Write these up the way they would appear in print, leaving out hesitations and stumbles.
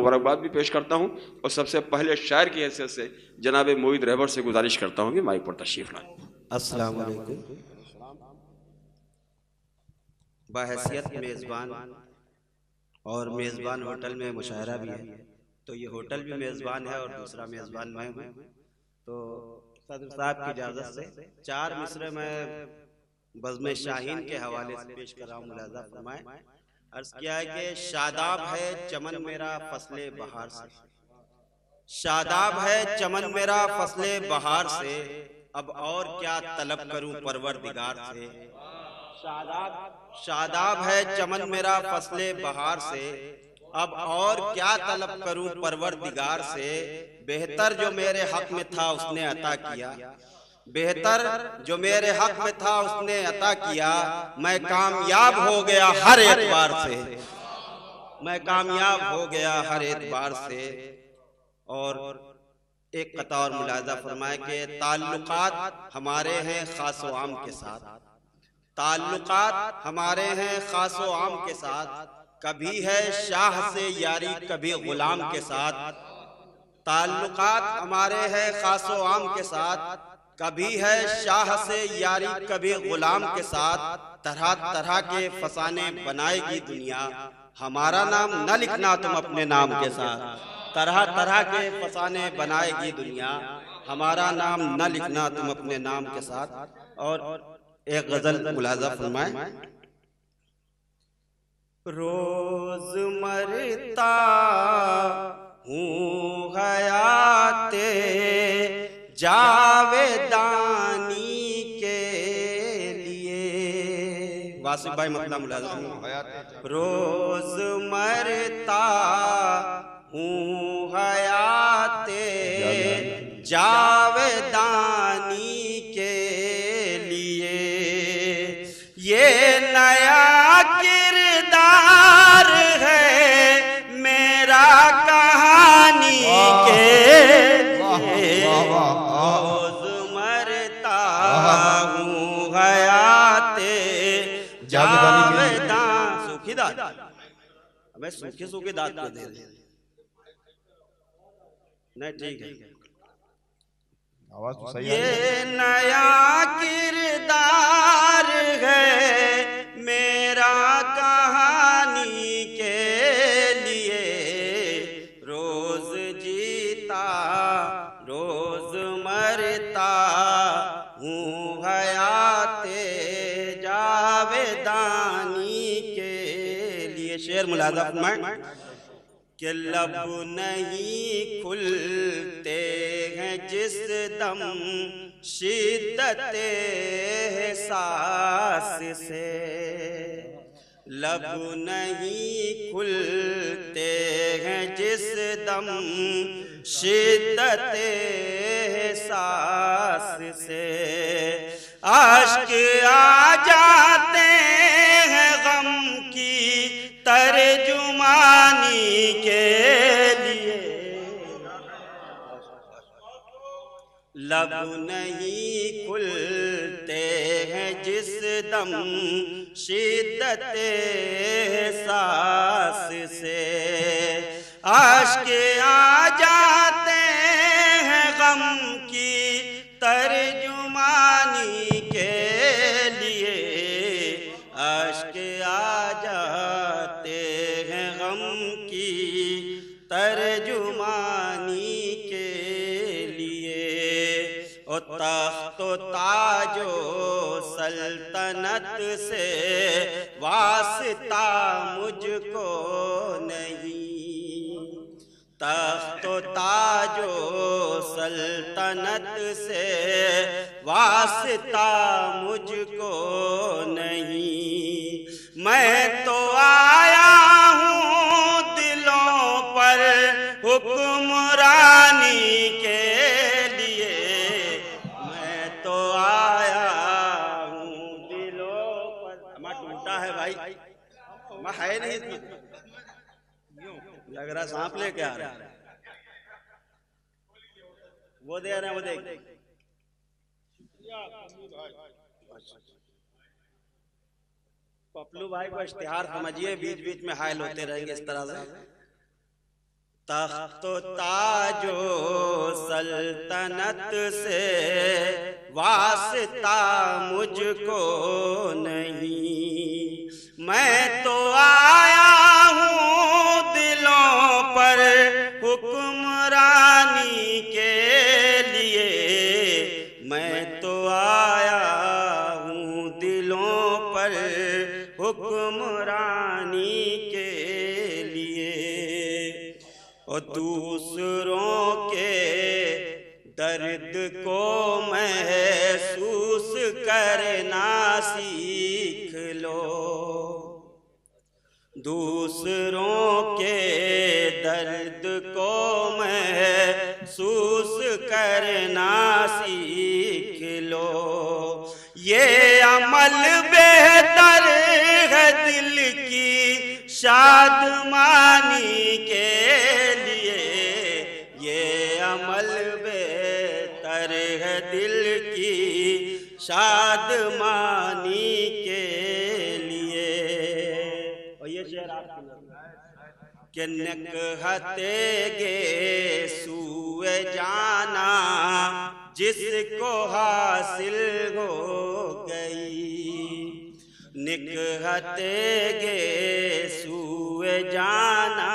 मुबारकबाद भी पेश करता हूँ और सबसे पहले शायर की हैसियत से जनाब मोईद रहबर से गुजारिश करता हूँ कि माइक पर तशरीफ लाएं। अस्सलाम वालेकुम। बहैसियत मेज़बान और मेज़बान होटल में मुशायरा भी है, तो ये होटल भी मेज़बान है और दूसरा मेज़बान मैं हूँ। तो सदर साहब की इजाज़त से 4 मिसरे मैं बज़्म शाहीन के हवाले से पेश कर रहा हूँ, मुलाज़ा फरमाएं। अर्ज़ किया है कि शादाब है चमन मेरा फसले बहार से, शादाब है चमन मेरा फसले बहार से, अब और क्या तलब करूं परवरदिगार से। शादाब है चमन मेरा फसले बहार से, अब और क्या तलब करूं परवरदिगार से। बेहतर जो मेरे हक में था उसने अता किया, बेहतर जो मेरे हक में था उसने अता किया। मैं कामयाब हो गया हर एतबार से, मैं कामयाब हो गया हर एतबार से। और एक कता और मुलाज़ा फरमाए कि ताल्लुकात हमारे हैं खास व आम के साथ, ताल्लुकात हमारे हैं खास व आम के साथ। कभी है शाह से यारी कभी गुलाम के साथ, ताल्लुकात हमारे हैं खास व आम के साथ। कभी है शाह से यारी कभी गुलाम के साथ। तरह तरह के फसाने बनाएगी दुनिया, हमारा नाम न लिखना तुम अपने नाम के साथ। तरह तरह के फसाने बनाएगी दुनिया, हमारा नाम न लिखना तुम अपने नाम के साथ। और एक गजल मुलाज़ा फरमाएं। रोज मरता हूँ हयाते जावेदानी के लिए। वासिफ भाई मतलब मुलाज़ा। रोज मरता हूँ हयाते जावेदानी के लिए, ये नया किरदार है मेरा कहानी के लिए। रोज मरता हूँ हयाते जावेदान। सूखी दाद, हमें सूखी सूखी दाद को दे दे। नहीं ठीक है, आवाज तो सही ये नया किरदार है मेरा कहानी के लिए। रोज जीता रोज मरता हूँ हयाते जावेदानी के लिए। शेर मुलाज़ा फरमाएं कि लब नहीं खुलते हैं जिस दम शिद्दत एहसास से, लब नहीं खुलते हैं जिस दम शिद्दत एहसास से। आश्क आ जाते हैं गम की तर्जुमानी के लिए। लब नहीं खुलते हैं जिस दम शिद्दत एहसास से। आश्क आ जाते हैं गम की तर्जुमानी के लिए। आश्क आ जाते हैं गम की तर्जुमानी के लिए। ओ तख्तो ताजो सल्तनत से वास्ता मुझको नहीं, तख्तो ताजो सल्तनत से वास्ता मुझको नहीं। मैं तो आया हूँ दिलों पर हुक्मरानी के लिए। मैं तो आया हूँ दिलों पर। मैं टूटा है भाई, मैं है नहीं इसमें, लग रहा सांप लेके आ रहा है। वो दे रहे हैं, वो देख। पपलू भाई को इश्तिहार समझिए, बीच बीच में हायल होते रहेंगे इस तरह से। تخت و تاج و سلطنت سے واسطہ مجھ کو نہیں، میں تو آیا ہوں دلوں پر حکمرانی کے لیے، میں تو آیا ہوں دلوں پر حکمرانی کے لیے، اور دوسروں کے درد کو محسوس کرنا سیکھ لو، دوسروں کے درد کو محسوس کرنا سیکھ لو، یہ عمل بہتر ہے دل کی شادمانی کے لیے، یہ عمل بہتر ہے دل کی شادمانی کے لیے۔ اور یہ شعر آپ کی کہ نکہت گے سوئے جانا جس کو حاصل ہو گئی، نکہت گے سوئے جانا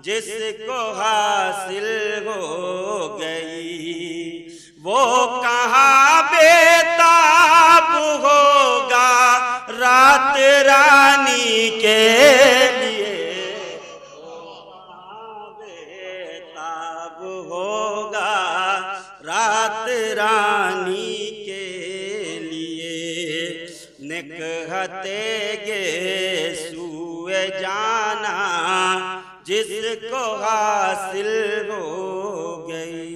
جس کو حاصل ہو گئی، وہ کہاں بیتاب ہوگا رات رانی کے لیے، بیتاب ہوگا رات رانی کے لیے، نکہت گے سوئے جانا جس کو حاصل ہو گئی۔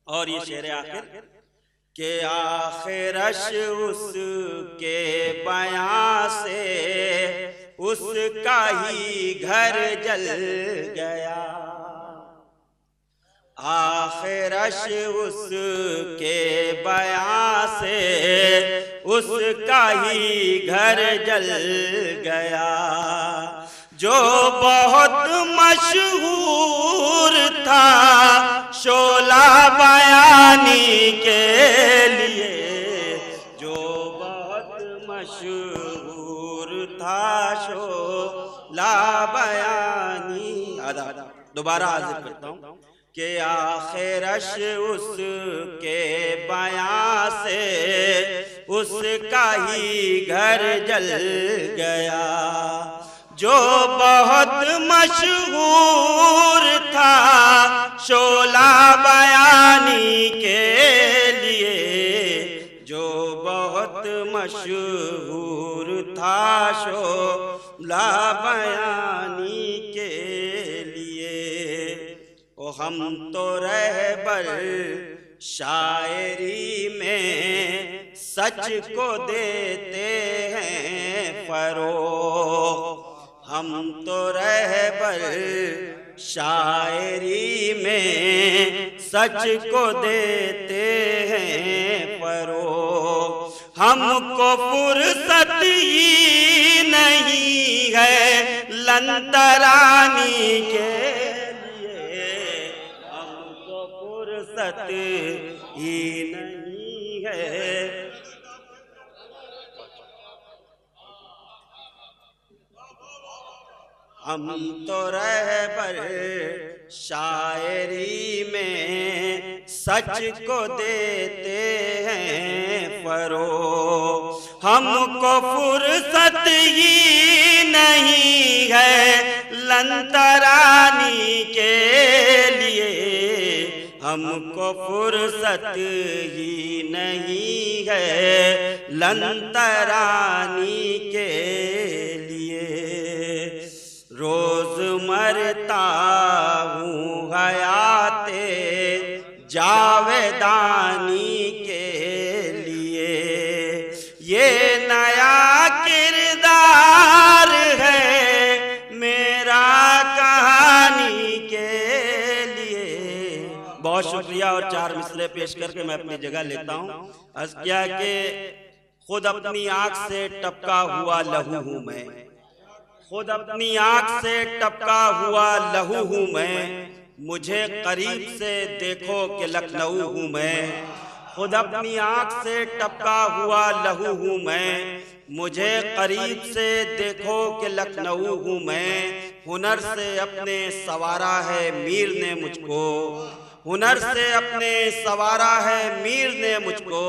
اور یہ شعر آخر کہ آخرش اس کے بیان سے اس کا ہی گھر جل گیا، آخرش اس کے بیان سے اس کا ہی گھر جل گیا، جو بہت مشہور تھا شعلہ بیانی کے لیے، جو بہت مشہور تھا شعلہ بیانی، دوبارہ حاضر کرتا ہوں کہ آخرش اس کے بیان سے اس کا ہی گھر جل گیا، جو بہت مشہور تھا شعلہ بیانی کے لیے، جو بہت مشہور تھا شعلہ بیانی کے لیے، او ہم تو رہبر شاعری میں سچ کو دیتے ہیں فروغ، ہم تو رہبر شاعری میں سچ کو دیتے ہیں فروغ، ہم کو فرصت ہی نہیں ہے لنترانی کے لیے، ہم کو فرصت ہی نہیں ہے، ہم تو رہبر شاعری میں سچ کو دیتے ہیں فروغ، ہم کو فرصت ہی نہیں ہے لنترانی کے لیے، ہم کو فرصت ہی نہیں ہے لنترانی کے لیے، روز مرتا ہوں حیات جاویدانی کے لیے، یہ نیا کردار ہے میرا کہانی کے لیے۔ بہت شکریہ، اور 4 مصرعے پیش کر کے میں اپنی جگہ لیتا ہوں۔ عرض کیا کہ خود اپنی آنکھ سے ٹپکا ہوا لہو ہوں میں، خود اپنی آنکھ سے ٹپکا ہوا لہو ہوں میں، مجھے قریب سے دیکھو کہ لکھنؤ ہوں میں۔ خود اپنی آنکھ سے ٹپکا ہوا لہو ہوں میں، مجھے قریب سے دیکھو کہ لکھنؤ ہوں میں۔ ہنر سے اپنے سوارا ہے میر نے مجھ کو، ہنر سے اپنے سوارا ہے میر نے مجھ کو،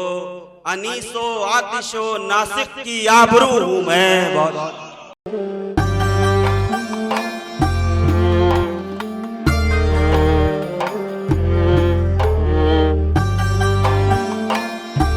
انیس و آتش و ناسک کی آبرو ہوں میں۔